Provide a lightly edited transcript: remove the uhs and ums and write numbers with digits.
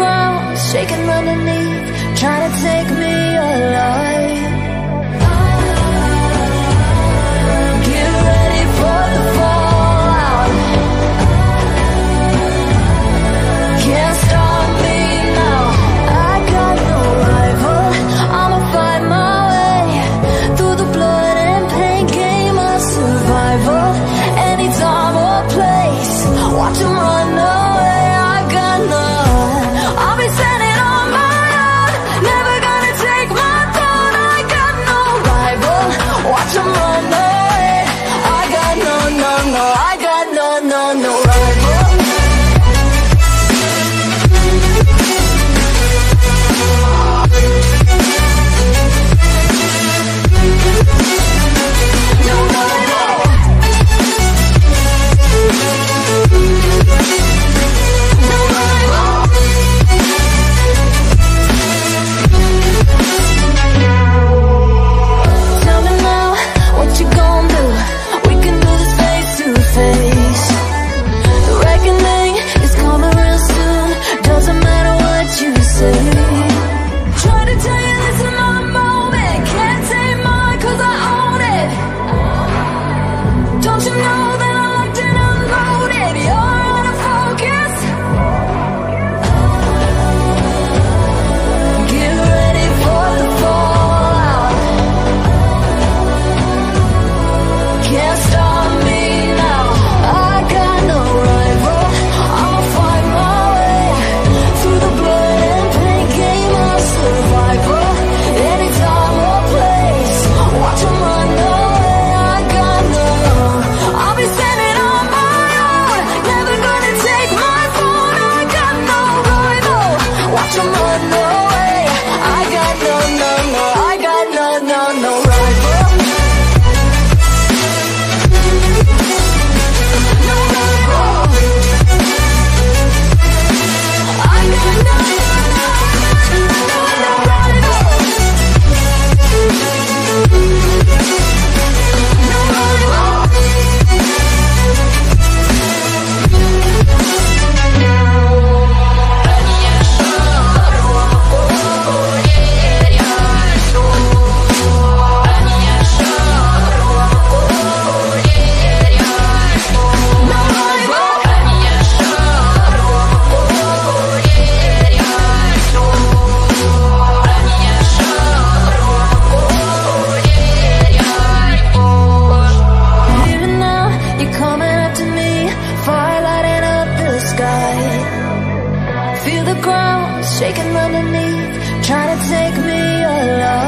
ground shaking underneath, trying to take me alive. Get ready for the fallout. Can't stop me now. I got no rival. I'ma fight my way through the blood and pain, game of survival. Any time or place, watch 'em run away. I got none. I'll be standing on my own, never gonna take my throne. I got no rival. Watch 'em run away. I got no, no, no. I got no, no, no rival. No rival. No rival. Tell me now, what you gon' do? We can do this face to face. The reckoning is coming real soon. Doesn't matter what you say. Try to tell you this is my moment. Can't take mine 'cause I own it. Don't you know that I locked and unloaded? You're out of focus. Get ready for the fallout. Can't stop me now. I got no rival. I'ma fight my way through the blood and pain, game of survival. Any time or place, watch 'em run away. I got no. I'll be standing on my own, never gonna take my phone. I got no rival. Watch 'em run away. I got no, no, no. I got no, no, no rival. No rival. I got no, no rival. No rival. Even now, you're coming up to me, fire lighting up the sky. Feel the ground shaking underneath, trying to take me alive.